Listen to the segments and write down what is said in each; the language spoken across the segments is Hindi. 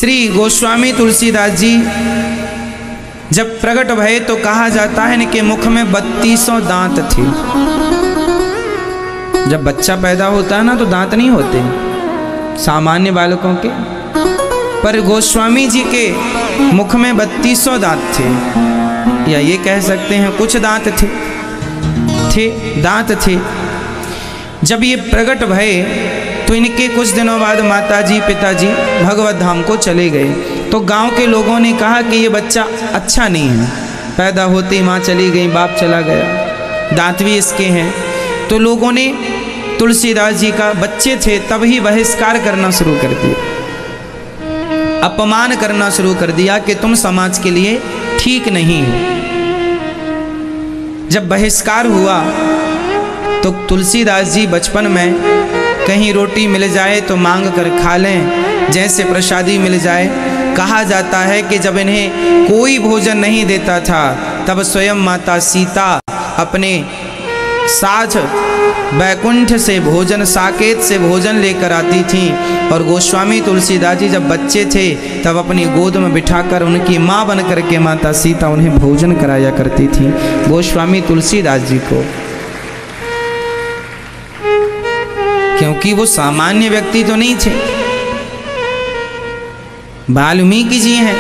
श्री गोस्वामी तुलसीदास जी जब प्रकट भये तो कहा जाता है इनके मुख में 3200 दांत थे। जब बच्चा पैदा होता है ना तो दांत नहीं होते सामान्य बालकों के, पर गोस्वामी जी के मुख में 3200 दांत थे, या ये कह सकते हैं कुछ दांत थे। जब ये प्रकट भये तो इनके कुछ दिनों बाद माताजी पिताजी भगवत धाम को चले गए। तो गांव के लोगों ने कहा कि ये बच्चा अच्छा नहीं है, पैदा होते ही माँ चली गई, बाप चला गया, दांत भी इसके हैं। तो लोगों ने तुलसीदास जी का बच्चे थे तब ही बहिष्कार करना शुरू कर दिया, अपमान करना शुरू कर दिया कि तुम समाज के लिए ठीक नहीं हो। जब बहिष्कार हुआ तो तुलसीदास जी बचपन में कहीं रोटी मिल जाए तो मांग कर खा लें, जैसे प्रसादी मिल जाए। कहा जाता है कि जब इन्हें कोई भोजन नहीं देता था तब स्वयं माता सीता अपने साथ बैकुंठ से भोजन, साकेत से भोजन लेकर आती थी। और गोस्वामी तुलसीदास जी जब बच्चे थे तब अपनी गोद में बिठाकर उनकी माँ बन करके माता सीता उन्हें भोजन कराया करती थी, गोस्वामी तुलसीदास जी को। क्योंकि वो सामान्य व्यक्ति तो नहीं थे, वाल्मीकि जी हैं,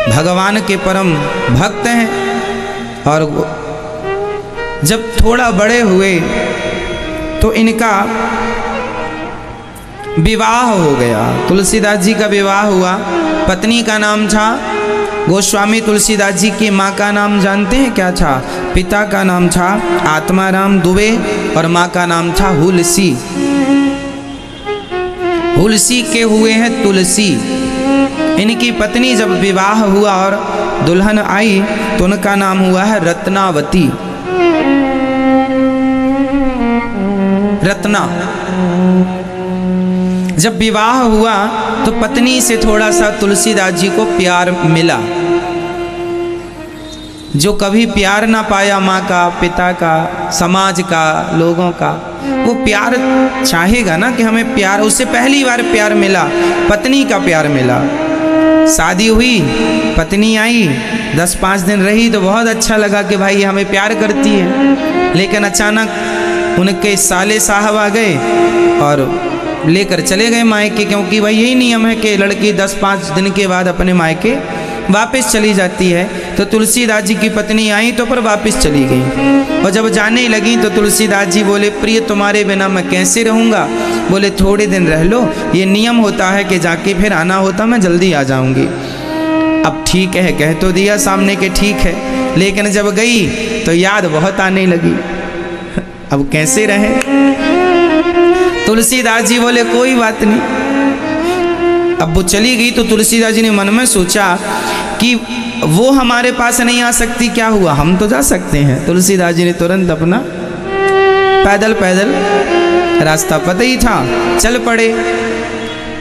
भगवान के परम भक्त हैं। और जब थोड़ा बड़े हुए तो इनका विवाह हो गया, तुलसीदास जी का विवाह हुआ। पत्नी का नाम था, गोस्वामी तुलसीदास जी की माँ का नाम जानते हैं क्या था? पिता का नाम था आत्माराम दुबे और माँ का नाम था हुलसी। हुलसी के हुए हैं तुलसी। इनकी पत्नी जब विवाह हुआ और दुल्हन आई तो उनका नाम हुआ है रत्नावती, रत्ना। जब विवाह हुआ तो पत्नी से थोड़ा सा तुलसीदास जी को प्यार मिला। जो कभी प्यार ना पाया माँ का, पिता का, समाज का, लोगों का, वो प्यार चाहेगा ना कि हमें प्यार। उससे पहली बार प्यार मिला, पत्नी का प्यार मिला। शादी हुई, पत्नी आई, 10-5 दिन रही तो बहुत अच्छा लगा कि भाई हमें प्यार करती है। लेकिन अचानक उनके साले साहब आ गए और लेकर चले गए मायके, क्योंकि भाई यही नियम है कि लड़की 10-5 दिन के बाद अपने मायके वापस चली जाती है। तो तुलसीदास जी की पत्नी आई तो पर वापस चली गई। और जब जाने लगी तो तुलसीदास जी बोले, प्रिय तुम्हारे बिना मैं कैसे रहूँगा? बोले थोड़े दिन रह लो, ये नियम होता है कि जाके फिर आना होता, मैं जल्दी आ जाऊँगी। अब ठीक है कह तो दिया सामने के ठीक है, लेकिन जब गई तो याद बहुत आने लगी। अब कैसे रहे? तुलसीदास जी बोले कोई बात नहीं। अब वो चली गई तो तुलसीदास जी ने मन में सोचा कि वो हमारे पास नहीं आ सकती, क्या हुआ, हम तो जा सकते हैं। तुलसीदास जी ने तुरंत अपना पैदल पैदल, रास्ता पता ही था, चल पड़े।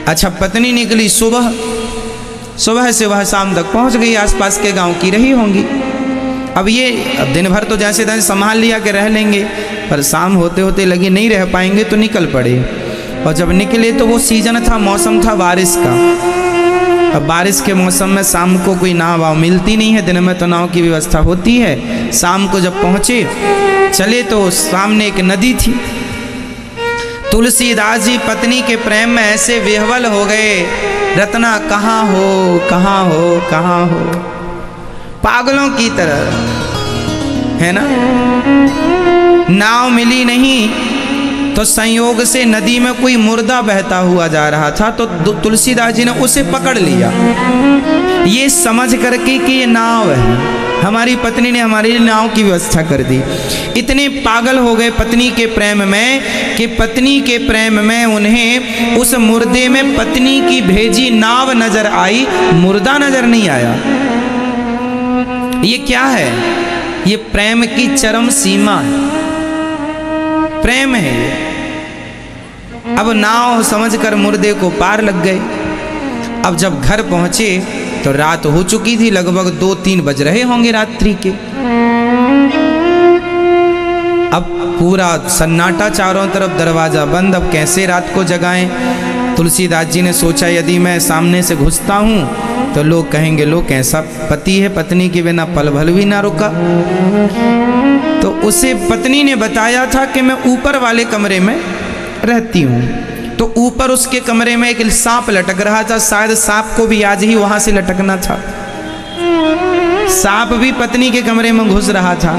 अच्छा, पत्नी निकली सुबह से वह शाम तक पहुंच गई, आसपास के गांव की रही होंगी। अब दिन भर तो जैसे तैसे संभाल लिया कि रह लेंगे, पर शाम होते होते लगी नहीं रह पाएंगे तो निकल पड़े। और जब निकले तो वो सीजन था, मौसम था बारिश का। अब बारिश के मौसम में शाम को कोई नाव वाव मिलती नहीं है, दिन में तो नाव की व्यवस्था होती है। शाम को जब पहुँचे चले तो सामने एक नदी थी। तुलसीदास जी पत्नी के प्रेम में ऐसे विह्वल हो गए, रत्ना कहाँ हो, कहाँ हो, कहाँ हो, पागलों की तरह, है ना। नाव मिली नहीं तो संयोग से नदी में कोई मुर्दा बहता हुआ जा रहा था, तो तुलसीदास जी ने उसे पकड़ लिया, ये समझ करके कि ये नाव है, हमारी पत्नी ने हमारी नाव की व्यवस्था कर दी। इतने पागल हो गए पत्नी के प्रेम में कि पत्नी के प्रेम में उन्हें उस मुर्दे में पत्नी की भेजी नाव नजर आई, मुर्दा नजर नहीं आया। ये क्या है? ये प्रेम की चरम सीमा है, प्रेम है ये। अब नाव समझकर मुर्दे को पार लग गए। अब जब घर पहुंचे तो रात हो चुकी थी, लगभग 2-3 बज रहे होंगे रात्रि के। अब पूरा सन्नाटा, चारों तरफ दरवाजा बंद। अब कैसे रात को जगाएं? तुलसीदास जी ने सोचा यदि मैं सामने से घुसता हूँ तो लोग कहेंगे लो कैसा पति है, पत्नी के बिना पल भर भी ना रुका। तो उसे पत्नी ने बताया था कि मैं ऊपर वाले कमरे में रहती हूँ। तो ऊपर उसके कमरे में एक सांप लटक रहा था, शायद सांप को भी आज ही वहां से लटकना था। सांप भी पत्नी के कमरे में घुस रहा था।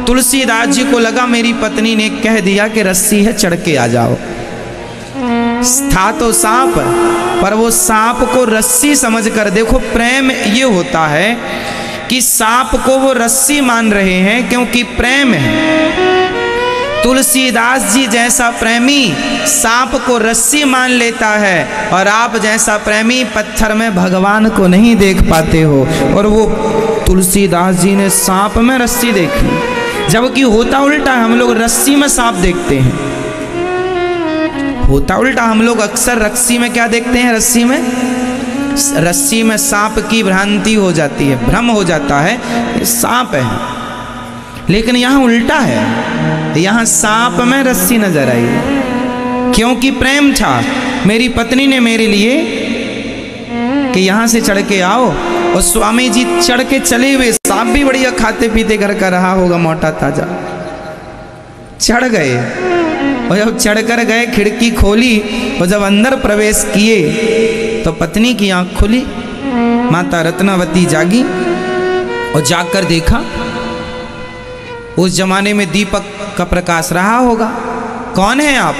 तुलसीदास जी को लगा मेरी पत्नी ने कह दिया कि रस्सी है चढ़ के आ जाओ। था तो सांप, पर वो सांप को रस्सी समझकर, देखो प्रेम ये होता है कि सांप को वो रस्सी मान रहे हैं क्योंकि प्रेम है। तुलसीदास जी जैसा प्रेमी सांप को रस्सी मान लेता है, और आप जैसा प्रेमी पत्थर में भगवान को नहीं देख पाते हो। और वो तुलसीदास जी ने सांप में रस्सी देखी, जबकि होता उल्टा, हम लोग रस्सी में सांप देखते हैं। होता उल्टा, हम लोग अक्सर रस्सी में क्या देखते हैं? रस्सी में सांप की भ्रांति हो जाती है, भ्रम हो जाता है, सांप है। लेकिन यहाँ उल्टा है, यहाँ सांप में रस्सी नजर आई, क्योंकि प्रेम था। मेरी पत्नी ने मेरे लिए कि यहाँ से चढ़ के आओ, और स्वामी जी चढ़ के चले हुए। सांप भी बढ़िया खाते पीते घर का रहा होगा, मोटा ताजा। चढ़ गए, और जब चढ़कर गए खिड़की खोली, और जब अंदर प्रवेश किए तो पत्नी की आंख खुली। माता रत्नावती जागी और जाकर देखा, उस जमाने में दीपक का प्रकाश रहा होगा। कौन है आप?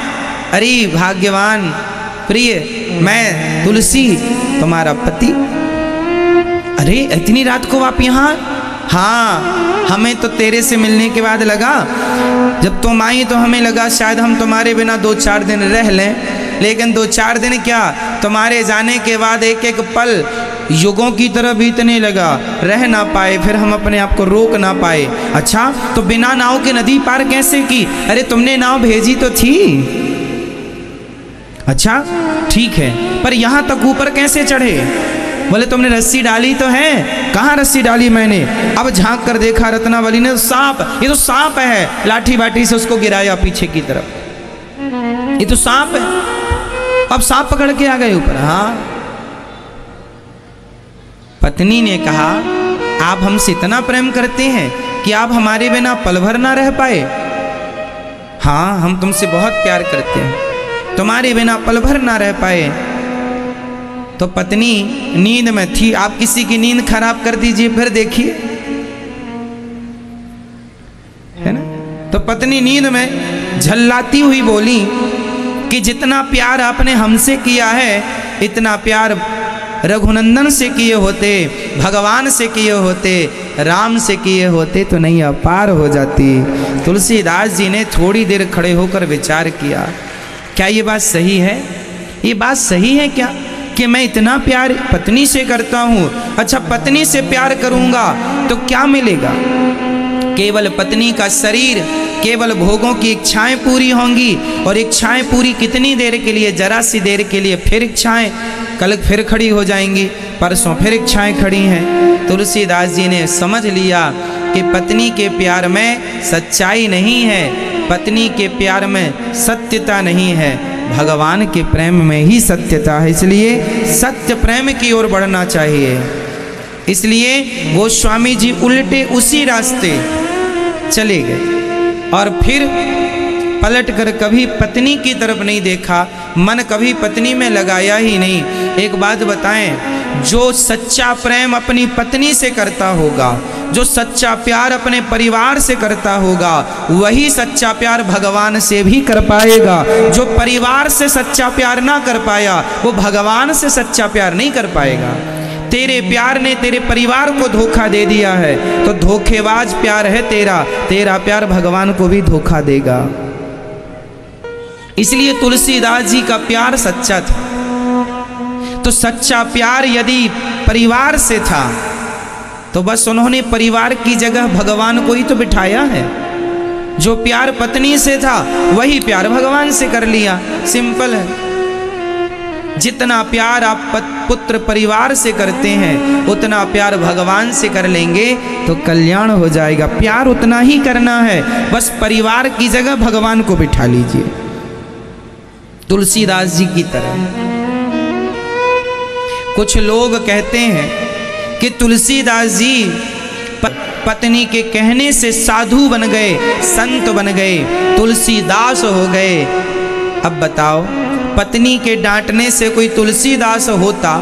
अरे भाग्यवान प्रिय, मैं तुलसी, तुम्हारा पति। अरे इतनी रात को आप यहाँ? हाँ, हमें तो तेरे से मिलने के बाद लगा, जब तुम आई तो हमें लगा शायद हम तुम्हारे बिना 2-4 दिन रह लें, लेकिन 2-4 दिन क्या, तुम्हारे जाने के बाद एक एक पल युगों की तरह बीतने लगा। रह ना पाए, फिर हम अपने आप को रोक ना पाए। अच्छा, तो बिना नाव के नदी पार कैसे की? अरे तुमने नाव भेजी तो थी। अच्छा ठीक है, पर यहाँ तक ऊपर कैसे चढ़े? बोले तुमने रस्सी डाली तो है। कहाँ रस्सी डाली मैंने? अब झांक कर देखा रत्नावली ने, सांप, ये तो सांप है। लाठी बाटी से उसको गिराया पीछे की तरफ, ये तो सांप है। अब सांप पकड़ के आ गए ऊपर। हाँ, पत्नी ने कहा आप हमसे इतना प्रेम करते हैं कि आप हमारे बिना पल भर ना रह पाए? हाँ, हम तुमसे बहुत प्यार करते हैं, तुम्हारे बिना पल भर ना रह पाए। तो पत्नी नींद में थी। आप किसी की नींद खराब कर दीजिए, फिर देखिए, है ना। तो पत्नी नींद में झल्लाती हुई बोली कि जितना प्यार आपने हमसे किया है, इतना प्यार रघुनंदन से किए होते, भगवान से किए होते, राम से किए होते तो नहीं अपार हो जाती। तुलसीदास जी ने थोड़ी देर खड़े होकर विचार किया, क्या ये बात सही है? ये बात सही है क्या कि मैं इतना प्यार पत्नी से करता हूँ? अच्छा, पत्नी से प्यार करूँगा तो क्या मिलेगा? केवल पत्नी का शरीर, केवल भोगों की इच्छाएं पूरी होंगी। और इच्छाएं पूरी कितनी देर के लिए? जरा सी देर के लिए। फिर इच्छाएं कल फिर खड़ी हो जाएंगी, परसों फिर इच्छाएं खड़ी हैं। तुलसीदास जी ने समझ लिया कि पत्नी के प्यार में सच्चाई नहीं है, पत्नी के प्यार में सत्यता नहीं है, भगवान के प्रेम में ही सत्यता है। इसलिए सत्य प्रेम की ओर बढ़ना चाहिए। इसलिए वो स्वामी जी उल्टे उसी रास्ते चले गए, और फिर पलट कर कभी पत्नी की तरफ नहीं देखा, मन कभी पत्नी में लगाया ही नहीं। एक बात बताएं, जो सच्चा प्रेम अपनी पत्नी से करता होगा, जो सच्चा प्यार अपने परिवार से करता होगा, वही सच्चा प्यार भगवान से भी कर पाएगा। जो परिवार से सच्चा प्यार ना कर पाया, वो भगवान से सच्चा प्यार नहीं कर पाएगा। तेरे प्यार ने तेरे परिवार को धोखा दे दिया है, तो धोखेबाज प्यार है तेरा, तेरा प्यार भगवान को भी धोखा देगा। इसलिए तुलसीदास जी का प्यार सच्चा था। तो सच्चा प्यार यदि परिवार से था, तो बस उन्होंने परिवार की जगह भगवान को ही तो बिठाया है। जो प्यार पत्नी से था, वही प्यार भगवान से कर लिया। सिंपल है। जितना प्यार आप पुत्र परिवार से करते हैं, उतना प्यार भगवान से कर लेंगे तो कल्याण हो जाएगा। प्यार उतना ही करना है, बस परिवार की जगह भगवान को बिठा लीजिए। तुलसीदास जी की तरह। कुछ लोग कहते हैं कि तुलसीदास जी पत्नी के कहने से साधु बन गए, संत बन गए, तुलसीदास हो गए। अब बताओ, पत्नी के डांटने से कोई तुलसीदास होता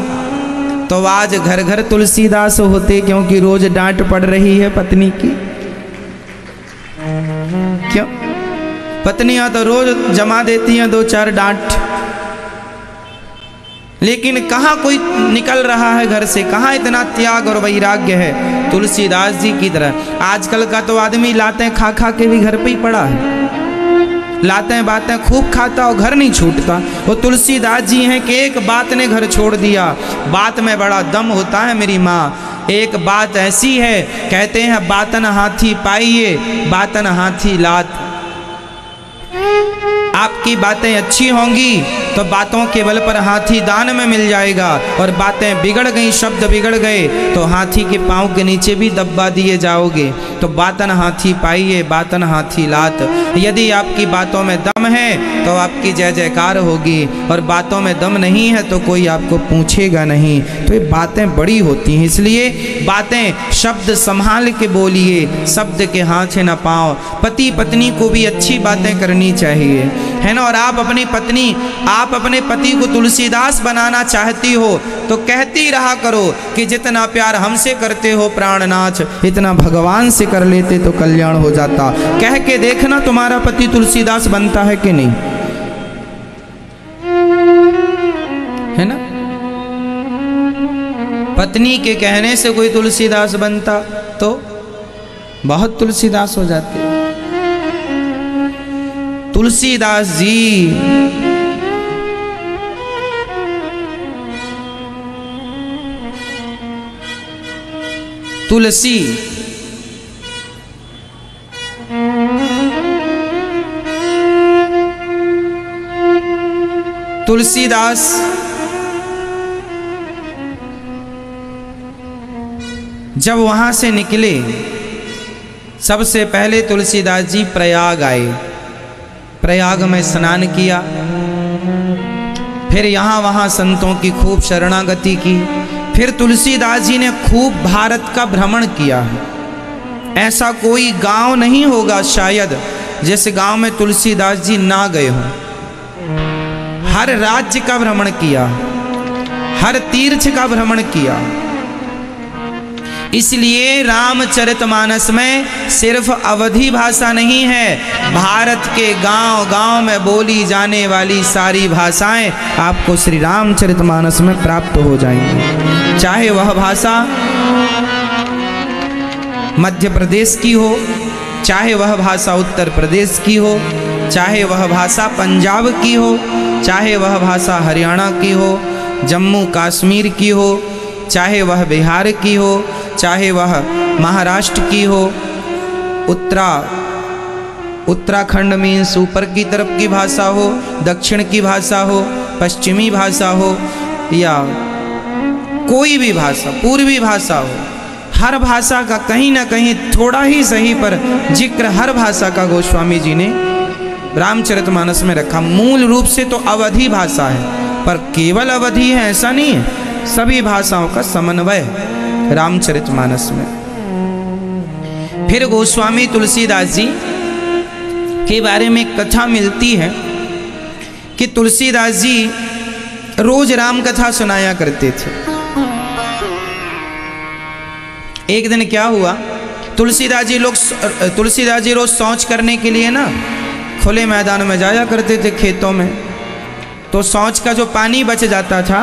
तो आज घर घर तुलसीदास होते, क्योंकि रोज डांट पड़ रही है पत्नी की। क्यों? पत्नियां तो रोज जमा देती हैं 2-4 डांट, लेकिन कहाँ कोई निकल रहा है घर से, कहाँ इतना त्याग और वैराग्य है तुलसीदास जी की तरह। आजकल का तो आदमी लातें खा खा के भी घर पे ही पड़ा है, लातें बातें खूब खाता और घर नहीं छूटता। वो तुलसीदास जी हैं कि एक बात ने घर छोड़ दिया। बात में बड़ा दम होता है मेरी माँ। एक बात ऐसी है, कहते हैं बातन हाथी पाइए, बातन हाथी लात। आपकी बातें अच्छी होंगी तो बातों के बल पर हाथी दान में मिल जाएगा, और बातें बिगड़ गई, शब्द बिगड़ गए तो हाथी के पांव के नीचे भी दबा दिए जाओगे। तो बातन हाथी पाइए, बातन हाथी लात। यदि आपकी बातों में दम है तो आपकी जय जयकार होगी, और बातों में दम नहीं है तो कोई आपको पूछेगा नहीं। तो ये बातें बड़ी होती हैं, इसलिए बातें शब्द संभाल के बोलिए, शब्द के हाथ न पाओ। पति पत्नी को भी अच्छी बातें करनी चाहिए, है ना। और आप अपने पति को तुलसीदास बनाना चाहती हो तो कहती रहा करो कि जितना प्यार हमसे करते हो प्राणनाथ, इतना भगवान से कर लेते तो कल्याण हो जाता। कह के देखना तुम्हारा पति तुलसीदास बनता है कि नहीं, है ना। पत्नी के कहने से कोई तुलसीदास बनता तो बहुत तुलसीदास हो जाते। तुलसीदास जी तुलसी तुलसीदास जब वहां से निकले, सबसे पहले तुलसीदास जी प्रयाग आए। प्रयाग में स्नान किया, फिर यहाँ वहाँ संतों की खूब शरणागति की। फिर तुलसीदास जी ने खूब भारत का भ्रमण किया। ऐसा कोई गांव नहीं होगा शायद जिस गांव में तुलसीदास जी ना गए हों। हर राज्य का भ्रमण किया, हर तीर्थ का भ्रमण किया। इसलिए रामचरितमानस में सिर्फ अवधी भाषा नहीं है, भारत के गांव गांव में बोली जाने वाली सारी भाषाएं आपको श्री रामचरितमानस में प्राप्त हो जाएंगी। चाहे वह भाषा मध्य प्रदेश की हो, चाहे वह भाषा उत्तर प्रदेश की हो, चाहे वह भाषा पंजाब की हो, चाहे वह भाषा हरियाणा की हो, जम्मू कश्मीर की हो, चाहे वह बिहार की हो, चाहे वह महाराष्ट्र की हो, उत्तराखंड मीन्स ऊपर की तरफ की भाषा हो, दक्षिण की भाषा हो, पश्चिमी भाषा हो, या कोई भी भाषा, पूर्वी भाषा हो, हर भाषा का कहीं ना कहीं थोड़ा ही सही पर जिक्र हर भाषा का गोस्वामी जी ने रामचरितमानस में रखा। मूल रूप से तो अवधी भाषा है, पर केवल अवधी है ऐसा नहीं है, सभी भाषाओं का समन्वय रामचरितमानस में। फिर गोस्वामी तुलसीदास जी के बारे में कथा मिलती है कि तुलसीदास जी रोज राम कथा सुनाया करते थे। एक दिन क्या हुआ, तुलसीदास जी रोज शौच करने के लिए ना खुले मैदान में जाया करते थे, खेतों में। तो शौच का जो पानी बच जाता था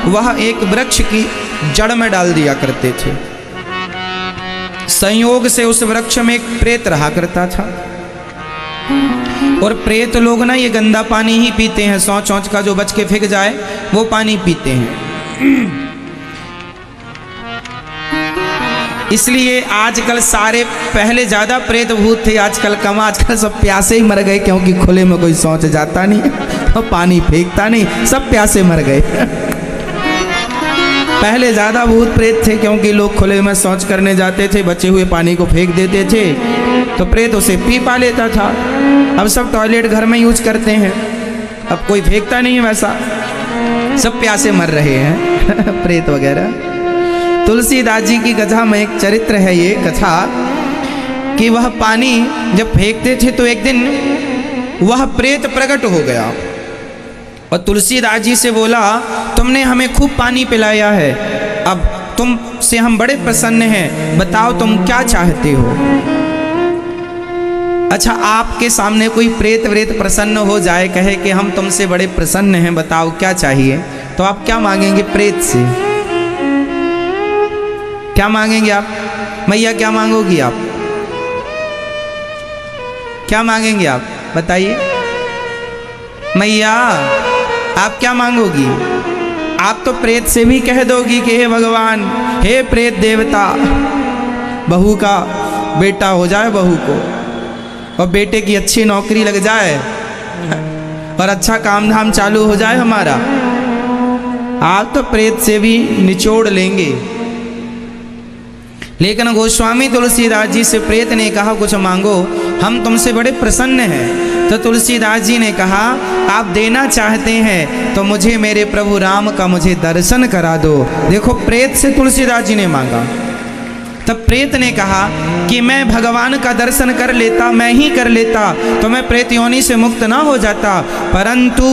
वह एक वृक्ष की जड़ में डाल दिया करते थे। संयोग से उस वृक्ष में एक प्रेत रहा करता था, और प्रेत लोग ना ये गंदा पानी ही पीते हैं, शौच औच का जो बच के फेंक जाए वो पानी पीते हैं। इसलिए आजकल सारे, पहले ज्यादा प्रेत भूत थे, आजकल कम। आजकल सब प्यासे ही मर गए, क्योंकि खुले में कोई शौच जाता नहीं और पानी फेंकता नहीं, सब प्यासे मर गए। पहले ज्यादा भूत प्रेत थे, क्योंकि लोग खुले में शौच करने जाते थे, बचे हुए पानी को फेंक देते थे तो प्रेत उसे पी पा लेता था। अब सब टॉयलेट घर में यूज करते हैं, अब कोई फेंकता नहीं है वैसा, सब प्यासे मर रहे हैं प्रेत वगैरह। तुलसीदास जी की कथा में एक चरित्र है ये कथा कि वह पानी जब फेंकते थे तो एक दिन वह प्रेत प्रकट हो गया और तुलसीदास जी से बोला, तुमने हमें खूब पानी पिलाया है, अब तुमसे हम बड़े प्रसन्न हैं, बताओ तुम क्या चाहते हो। अच्छा, आपके सामने कोई प्रेत व्रेत प्रसन्न हो जाए, कहे कि हम तुमसे बड़े प्रसन्न हैं, बताओ क्या चाहिए, तो आप क्या मांगेंगे प्रेत से? क्या मांगेंगे आप? मैया क्या मांगोगी आप? क्या मांगेंगे आप बताइए? मैया आप क्या मांगोगी? आप तो प्रेत से भी कह दोगी कि हे भगवान, हे प्रेत देवता, बहू का बेटा हो जाए बहू को, और बेटे की अच्छी नौकरी लग जाए और अच्छा काम धाम चालू हो जाए हमारा। आप तो प्रेत से भी निचोड़ लेंगे। लेकिन गोस्वामी तुलसीदास जी से प्रेत ने कहा, कुछ मांगो, हम तुमसे बड़े प्रसन्न हैं। तो तुलसीदास जी ने कहा, आप देना चाहते हैं तो मुझे मेरे प्रभु राम का मुझे दर्शन करा दो। देखो, प्रेत से तुलसीदास जी ने मांगा। तब प्रेत ने कहा कि मैं भगवान का दर्शन कर लेता, मैं ही कर लेता तो मैं प्रेत योनि से मुक्त ना हो जाता, परंतु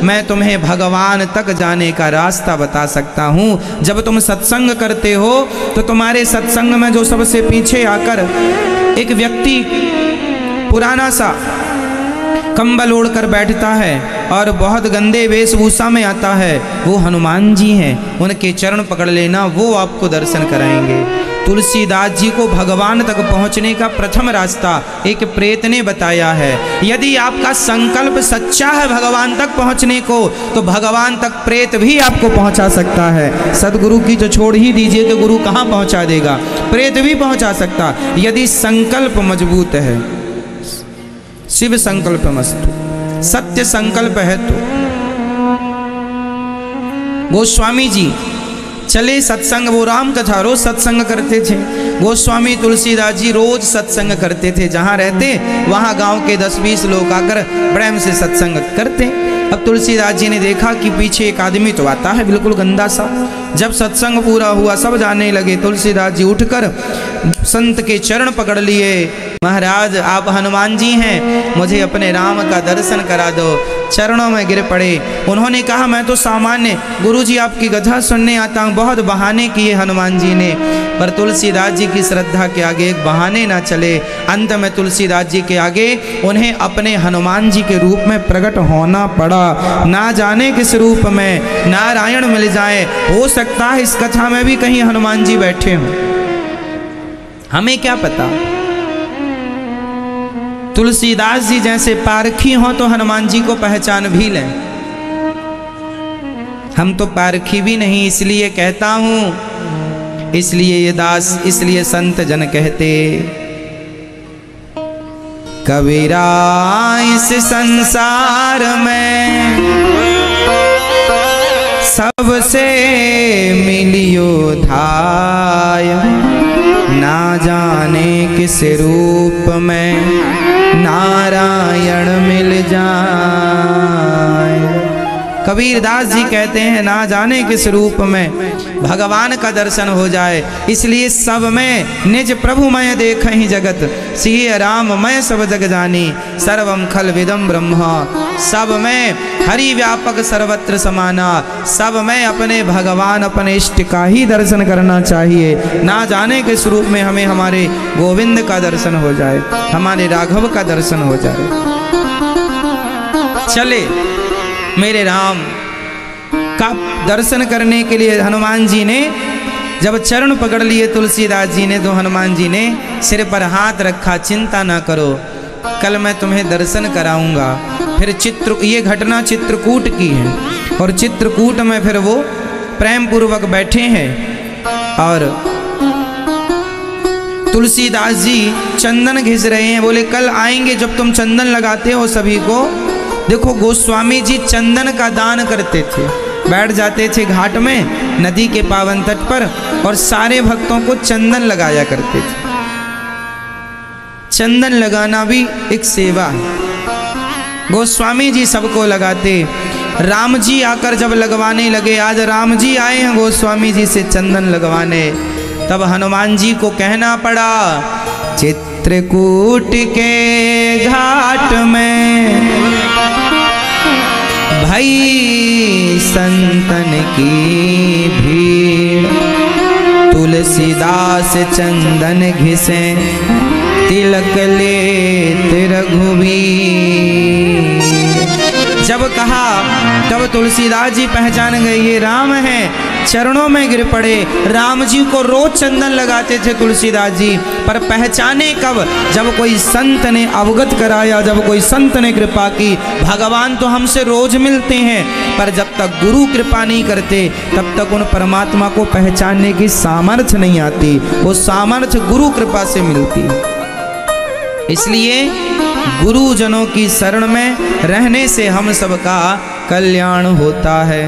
मैं तुम्हें भगवान तक जाने का रास्ता बता सकता हूँ। जब तुम सत्संग करते हो तो तुम्हारे सत्संग में जो सबसे पीछे आकर एक व्यक्ति पुराना सा कंबल ओढ़कर बैठता है और बहुत गंदे वेशभूषा में आता है, वो हनुमान जी हैं। उनके चरण पकड़ लेना, वो आपको दर्शन कराएंगे। तुलसीदास जी को भगवान तक पहुंचने का प्रथम रास्ता एक प्रेत ने बताया है। यदि आपका संकल्प सच्चा है भगवान तक पहुंचने को, तो भगवान तक प्रेत भी आपको पहुंचा सकता है। सदगुरु की तो छोड़ ही दीजिए तो गुरु कहाँ पहुंचा देगा, प्रेत भी पहुंचा सकता, यदि संकल्प मजबूत है। शिव संकल्प मस्तु, सत्य संकल्प है तो। गोस्वामी जी चले सत्संग, वो राम कथा रोज सत्संग करते थे। गोस्वामी तुलसीदास जी रोज सत्संग करते थे, जहाँ रहते वहाँ गांव के 10-20 लोग आकर प्रेम से सत्संग करते। अब तुलसीदास जी ने देखा कि पीछे एक आदमी तो आता है बिल्कुल गंदा सा। जब सत्संग पूरा हुआ, सब जाने लगे, तुलसीदास जी उठकर संत के चरण पकड़ लिए, महाराज आप हनुमान जी हैं, मुझे अपने राम का दर्शन करा दो। चरणों में गिर पड़े। उन्होंने कहा, मैं तो सामान्य गुरुजी आपकी कथा सुनने आता हूँ। बहुत बहाने किए हनुमान जी ने, पर तुलसीदास जी की श्रद्धा के आगे एक बहाने ना चले। अंत में तुलसीदास जी के आगे उन्हें अपने हनुमान जी के रूप में प्रकट होना पड़ा। ना जाने किस रूप में नारायण मिल जाए, हो सकता है इस कथा में भी कहीं हनुमान जी बैठे हों, हमें क्या पता। तुलसीदास जी जैसे पारखी हों तो हनुमान जी को पहचान भी लें। हम तो पारखी भी नहीं, इसलिए कहता हूं, इसलिए ये दास, इसलिए संत जन कहते, कबीरा इस संसार में सबसे मिलियो धाय, ना जाने किस रूप में नारायण मिल जाए। कबीरदास जी कहते हैं, ना जाने किस रूप में भगवान का दर्शन हो जाए। इसलिए सब में निज प्रभु मैं देख ही जगत, सिय राम मैं सब जग जानी, सर्वम खल विदम ब्रह्म। सब में हरि व्यापक सर्वत्र समाना, सब में अपने भगवान अपने इष्ट का ही दर्शन करना चाहिए। ना जाने किस रूप में हमें हमारे गोविंद का दर्शन हो जाए, हमारे राघव का दर्शन हो जाए। चले मेरे राम का दर्शन करने के लिए हनुमान जी ने जब चरण पकड़ लिए तुलसीदास जी ने, तो हनुमान जी ने सिर पर हाथ रखा, चिंता ना करो, कल मैं तुम्हें दर्शन कराऊंगा। फिर ये घटना चित्रकूट की है, और चित्रकूट में फिर वो प्रेम पूर्वक बैठे हैं और तुलसीदास जी चंदन घिस रहे हैं। बोले कल आएंगे जब तुम चंदन लगाते हो सभी को। देखो गोस्वामी जी चंदन का दान करते थे, बैठ जाते थे घाट में नदी के पावन तट पर और सारे भक्तों को चंदन लगाया करते थे। चंदन लगाना भी एक सेवा है। गोस्वामी जी सबको लगाते। राम जी आकर जब लगवाने लगे, आज राम जी आए हैं गोस्वामी जी से चंदन लगवाने, तब हनुमान जी को कहना पड़ा, चित्रकूट के घाट में भई संतन की भीड़, तुलसीदास चंदन घिसे तिलक ले रघुवीर। जब कहा तब तुलसीदास जी पहचान गए ये राम हैं, चरणों में गिर पड़े। राम जी को रोज चंदन लगाते थे तुलसीदास जी, पर पहचाने कब, जब कोई संत ने अवगत कराया, जब कोई संत ने कृपा की। भगवान तो हमसे रोज मिलते हैं, पर जब तक गुरु कृपा नहीं करते तब तक उन परमात्मा को पहचानने की सामर्थ्य नहीं आती। वो सामर्थ्य गुरु कृपा से मिलती। इसलिए गुरुजनों की शरण में रहने से हम सबका कल्याण होता है।